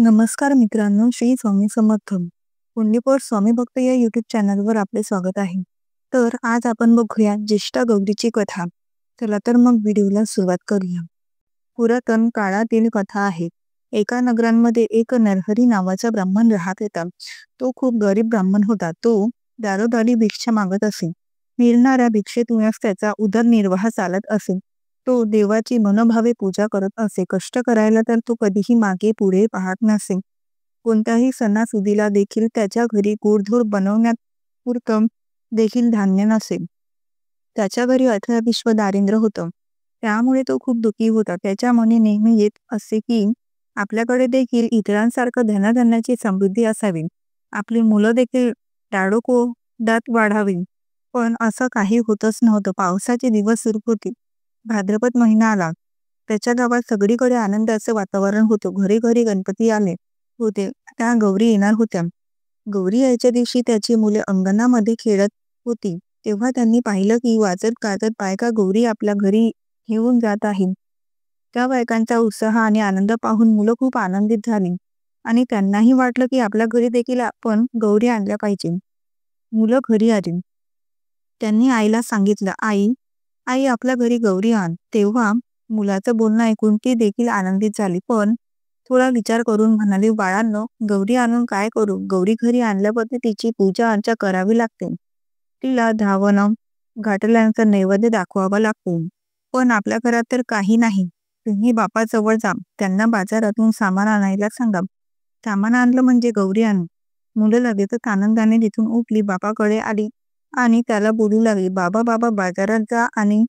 नमस्कार मित्रांनो, श्री स्वामी समर्थ. पुण्यपोट स्वामी भक्त या यूट्यूब चॅनलवर आपले स्वागत आहे. तर आज आपण बघूया ज्येष्ठा गौरीची कथा. चला तर मग व्हिडिओला सुरुवात करूया. पुरातन काळातील कथा आहे. एका नगरांमध्ये एक नरहरी नावाचा ब्राह्मण राहत होता. तो खूप गरीब ब्राह्मण होता. तो दारोदारी भिक्षा मागत असे. मिळणाऱ्या भिक्षेतूनच त्याचा उदरनिर्वाह चालत असे. तो देवाची मनोभावे पूजा करत असे. कष्ट करायला तर तो कधीही मागे पुढे पाहत नसे. कोणत्याही सणासुदीला देखील त्याच्या घरी गोडधोड बनवण्यात पुरतं देखील धान्य नसे. त्याच्या घरी अथवा विश्व दारिद्र्य होतं. त्यामुळे तो खूप दुःखी होता. त्याच्या मनी नेहमी येत असे की आपल्याकडे देखील इतरांसारखं धनाधान्याची समृद्धी असावी. आपली मुलं देखील डाळोकोडात वाढावी. पण असं काही होतच नव्हतं. पावसाचे दिवस सुरू होते. भाद्रपद महिना आला. त्याच्या गावात सगळीकडे आनंदाचं वातावरण होतं. घरी घरी गणपती आले होते. त्या गौरी येणार होत्या. गौरी यायच्या दिवशी त्याची मुले अंगणामध्ये खेळत होती. तेव्हा त्यांनी पाहिलं की वाजत गाजत बायका गौरी आपल्या घरी घेऊन जात आहेत. त्या बायकांचा उत्साह आणि आनंद पाहून मुलं खूप आनंदित झाली आणि त्यांनाही वाटलं की आपल्या घरी देखील आपण गौरी आणल्या पाहिजे. मुलं घरी आली. त्यांनी आईला सांगितलं, आई आपल्या घरी गौरी आण. तेव्हा मुलाचं बोलणं ऐकून ती देखील आनंदित झाली. पण थोडा विचार करून म्हणाली, बाळांनो, गौरी आणून काय करू? गौरी घरी आणल्याबद्दल तिची पूजा अर्चा करावी लागते. तिला धावणं घाटल्यांचा नैवेद्य दाखवावा लागतो. पण आपल्या घरात तर काही नाही. तुम्ही बापाजवळ जा. त्यांना बाजारातून सामान आणायला सांगा. सामान आणलं म्हणजे गौरी आणू. मुलं लगेचच आनंदाने तिथून उठली. बापाकडे आली आणि त्याला बोलू लागली, बाबा बाजारात जा आणि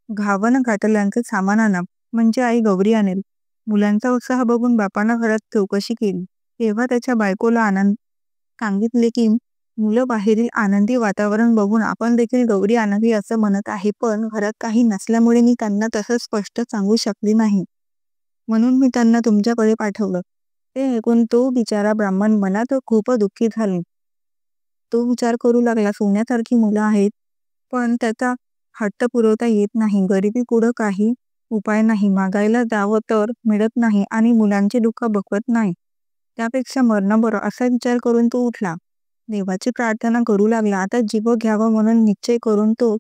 घावन घाटल्यांचं सामान आणा, म्हणजे आई गौरी आणेल. मुलांचा उत्साह बघून बापानं घरात चौकशी केली. तेव्हा त्याच्या बायकोला आनंद सांगितले की मुलं बाहेरील आनंदी वातावरण बघून आपण देखील गौरी आणावी असं म्हणत आहे. पण घरात काही नसल्यामुळे मी त्यांना तसं स्पष्ट सांगू शकली नाही. म्हणून मी त्यांना तुमच्याकडे पाठवलं. ते ऐकून तो बिचारा ब्राह्मण मनात खूप दुःखी झाले. तो विचार करू लागला, सोन्यासारखी मुलं आहेत, पण त्याचा हट्ट पुरवता येत नाही. गरिबी पुढं काही उपाय नाही. मागायला जावं तर मिळत नाही आणि मुलांचे दुःख बघवत नाही. त्यापेक्षा मरणं बरं असा विचार करून तो उठला. देवाची प्रार्थना करू लागला. आता जीव घ्यावं म्हणून निश्चय करून तो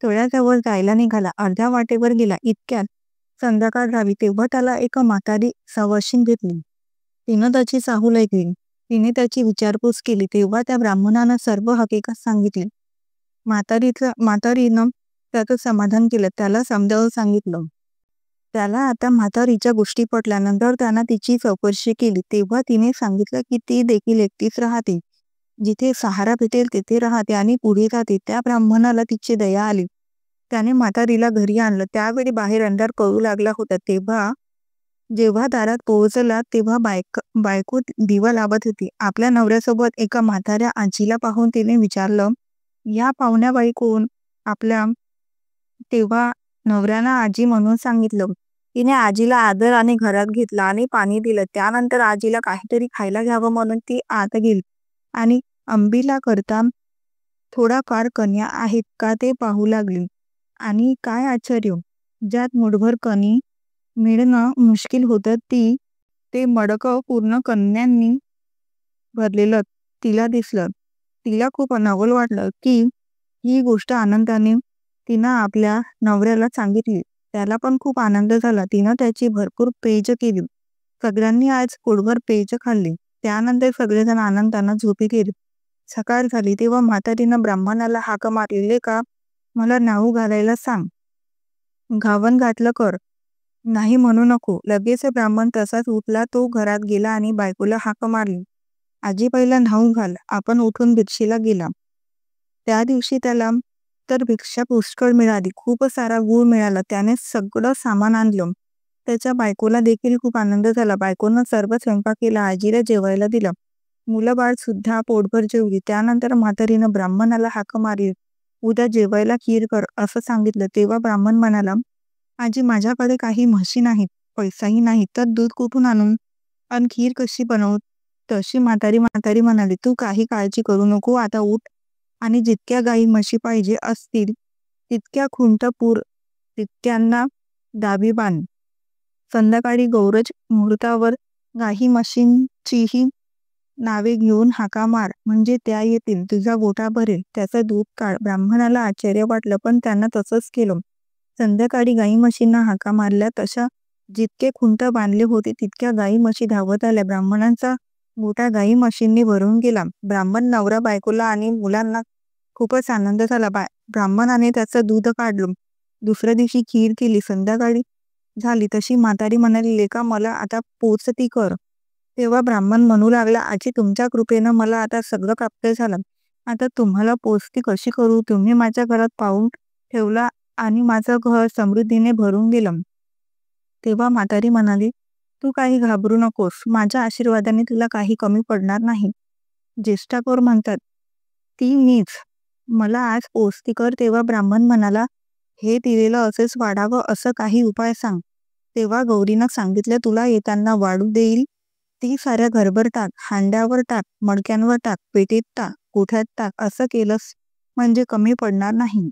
तळ्याजवळ जायला निघाला. अर्ध्या वाटेवर गेला. इतक्यात संध्याकाळ झाली. तेव्हा त्याला एक म्हातारी सवाशीण भेटली. तिनं त्याची चाहूल ऐकली. तिने त्याची विचारपूस केली. तेव्हा त्या ब्राह्मणानं सर्व हकीकत सांगितली. म्हातारीनं त्याचं समाधान केलं. त्याला समजावून सांगितलं. त्याला आता म्हातारीच्या गोष्टी पटल्यानंतर त्यानं तिची चौकशी केली. तेव्हा तिने सांगितलं की ती देखील एकटीच राहते. जिथे सहारा भेटेल तिथे राहते आणि पुढे जाते. त्या ब्राह्मणाला तिची दया आली. त्याने म्हातारीला घरी आणलं. त्यावेळी बाहेर अंधार कळू लागला होता. जेव्हा दारात पोहोचला तेव्हा बायको दिवा लावत होती. आपल्या नवऱ्यासोबत एका म्हाताऱ्या आजीला पाहून तिने विचारलं, या पाहुण्याबाई कोण? आपल्या तेव्हा नवऱ्यानं आजी म्हणून सांगितलं. तिने आजीला आदराने घरात घेतलं आणि पाणी दिलं. त्यानंतर आजीला काहीतरी खायला घ्यावं म्हणून ती आत गेली आणि अंबिला करता थोडाफार कण्या आहेत का ते पाहू लागली. आणि काय आश्चर्य, ज्यात मुठभर कणी मिळणं मुश्किल होतं ते मडकं पूर्ण कन्यांनी भरलेलं तिला दिसलं. तिला खूप नवल वाटलं की ही गोष्ट आनंदाने तिनं आपल्या नवऱ्याला सांगितली. त्याला पण खूप आनंद झाला. तिनं त्याची भरपूर पेज केली. सगळ्यांनी आज पोटभर पेज खाल्ली. त्यानंतर सगळेजण आनंदानं झोपी गेले. सकाळ झाली तेव्हा म्हातारीनं ब्राह्मणाला हाक मारली, का मला न्हाऊ घालायला सांग, घावन घातलं कर, नाही म्हणू नको. लगेच ब्राह्मण तसाच उठला. तो घरात गेला आणि बायकोला हाक मारली, आजी पहिला न्हाऊ घाल. आपण उठून भिक्षेला गेला. त्या दिवशी त्याला तर भिक्षा पुष्कळ मिळाली. खूप सारा गूळ मिळाला. त्याने सगळं सामान आणलं. त्याच्या बायकोला देखील खूप आनंद झाला. बायकोनं सर्व स्वयंपाक केला. आजीला जेवायला दिलं. मुलं बाळ सुद्धा पोटभर जेवली. त्यानंतर म्हातारीनं ब्राह्मणाला हाक मारली, उद्या जेवायला खीर कर असं सांगितलं. तेव्हा ब्राह्मण म्हणाला, आजी माझ्याकडे काही म्हशी नाहीत, पैसाही नाही, तर दूध कुठून आणून आणि खीर कशी बनवू? तशी म्हातारी म्हणाली, तू काही काळजी करू नको. आता उठ आणि जितक्या गाई म्हशी पाहिजे असतील तितक्या खुंट पूर, तितक्यांना दाबी बांध. संध्याकाळी गौरज मुहूर्तावर गाई म्हशींचीही नावे घेऊन हाका मार, म्हणजे त्या येतील. तुझा गोठा भरेल, त्याचं दूध काढ. ब्राह्मणाला आश्चर्य वाटलं, पण त्यानं तसंच केलं. संध्याकाळी गाई म्हशींना हाका मारल्या. तशा जितके खुंट बांधले होते तितक्या गाई म्हशी धावत आल्या. ब्राह्मणांचा गोठा गाई म्हशींनी भरून गेला. ब्राह्मण नवरा बायकोला आणि मुलांना खूपच आनंद झाला. ब्राह्मणाने त्याचं दूध काढलं. दुसऱ्या दिवशी खीर केली. संध्याकाळी झाली तशी म्हातारी म्हणाली, लेका मला आता पोचती कर. तेव्हा ब्राह्मण म्हणू लागला, आजी तुमच्या कृपेनं मला आता सगळं प्राप्त झालं. आता तुम्हाला पोचती कशी करू? तुम्ही माझ्या घरात पाऊल ठेवला आणि माझं घर समृद्धीने भरून गेलं. तेव्हा म्हातारी म्हणाली, तू काही घाबरू नकोस. माझ्या आशीर्वादाने तुला काही कमी पडणार नाही. ज्येष्ठाकोर म्हणतात, ती मीच. मला आज पोचती कर. तेव्हा ब्राह्मण म्हणाला, हे दिलेलं असेच वाढावं असं काही उपाय सांग. तेव्हा गौरीनं सांगितलं, तुला येताना वाढू देईल ती साऱ्या घरभर टाक, हांड्यावर टाक, मडक्यांवर टाक, पेटीत टाक, गोठ्यात टाक. असं केलंस म्हणजे कमी पडणार नाही.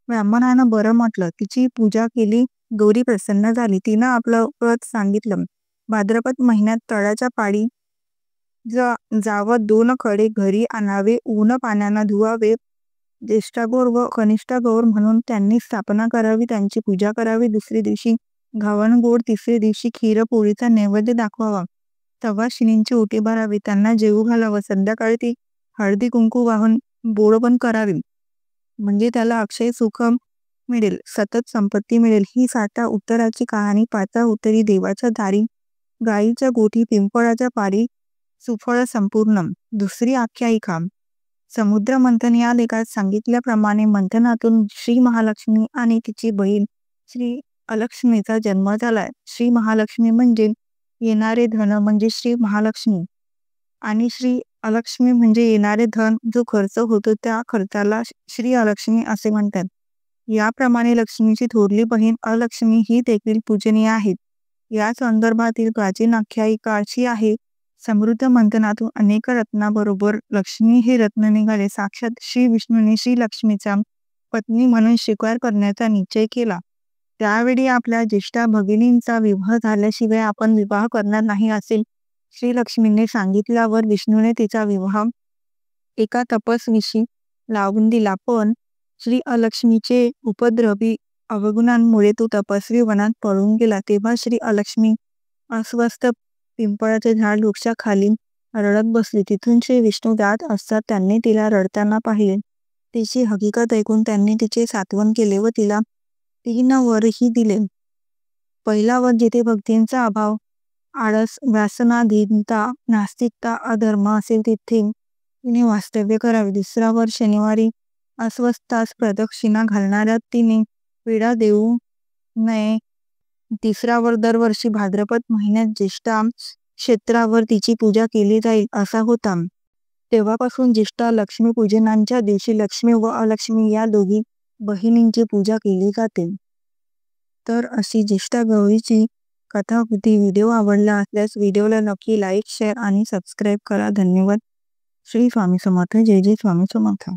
ब्राह्मणानं बरं म्हटलं. तिची पूजा केली. गौरी प्रसन्न झाली. तिनं आपलं व्रत सांगितलं. भाद्रपद महिन्यात तळ्याच्या पाडी जावं 2 खडे घरी आणावे, ऊन पाण्यानं धुवावे. ज्येष्ठागौर व कनिष्ठागौर म्हणून त्यांनी स्थापना करावी, त्यांची पूजा करावी. दुसरी दिवशी घावन गोड, तिसरी दिवशी खीर पोळीचा नैवेद्य दाखवावा. सवाशिणींची ओटी भरावी, त्यांना जेवू घालावं. संध्याकाळी ती हळदी कुंकू वाहून बोळवण करावी, म्हणजे त्याला अक्षय सुख मिळेल, सतत संपत्ती मिळेल. ही साता उत्तराची कहाणी. पाचा उत्तरी देवाच्या दारी, गायीच्या गोठी, पिंपळाच्या पारी, सुफळ संपूर्ण. दुसरी आख्यायिका. समुद्र मंथन या लेखात सांगितल्याप्रमाणे मंथनातून श्री महालक्ष्मी आणि तिची बहीण श्री अलक्ष्मीचा जन्म झालाय. श्री महालक्ष्मी म्हणजे येणारे धन, म्हणजे श्री महालक्ष्मी, आणि श्री अलक्ष्मी म्हणजे येणारे धन. जो खर्च होतो त्या खर्चाला श्री अलक्ष्मी असे म्हणतात. याप्रमाणे लक्ष्मीची थोरली बहीण अलक्ष्मी ही देखील पूजनीय आहेत. या संदर्भातील प्राचीन आख्यायिका अशी आहे, समृद्ध मंथनातून अनेक रत्नाबरोबर लक्ष्मी हे रत्न निघाले. साक्षात श्री विष्णूने श्री लक्ष्मीचा पत्नी म्हणून स्वीकार करण्याचा निश्चय केला. त्यावेळी आपल्या ज्येष्ठा भगिनींचा विवाह झाल्याशिवाय आपण विवाह करणार नाही असे श्री लक्ष्मीने सांगितल्यावर विष्णूने तिचा विवाह एका तपस्वीशी लावून दिला. पण श्री अलक्ष्मीचे उपद्रवी अवगुणांमुळे तो तपस्वी वनात पळून गेला. तेव्हा श्री अलक्ष्मी अस्वस्थ पिंपळाचे झाड वृक्षाखाली रडत बसली. तिथून श्री विष्णू जात असतात. त्यांनी तिला रडताना पाहिले. तिची हकीकत ऐकून त्यांनी तिचे सांत्वन केले व तिला 3 वरही दिले. पहिला वर, जिथे भक्तींचा अभाव, आळस, व्यासनाधीनता, नास्तिकता, अधर्म असेल तिथे तिने वास्तव्य करावे. दुसरा वर, शनिवारी अस्वस्थास प्रदक्षिणा घालणाऱ्या तिने पीडा देऊ नये. तिसरा वर, दरवर्षी भाद्रपद महिन्यात ज्येष्ठा क्षेत्रावर तिची पूजा केली जाईल असा होता. तेव्हापासून ज्येष्ठा लक्ष्मीपूजनांच्या दिवशी लक्ष्मी व अलक्ष्मी या दोघी बहिणींची पूजा केली जाते. तर अशी ज्येष्ठा गौरीची कथा होती. व्हिडिओ आवडला असल्यास व्हिडिओला नक्की लाईक, शेअर आणि सबस्क्राईब करा. धन्यवाद. श्री स्वामी समर्थ. जय जय स्वामी समर्थ.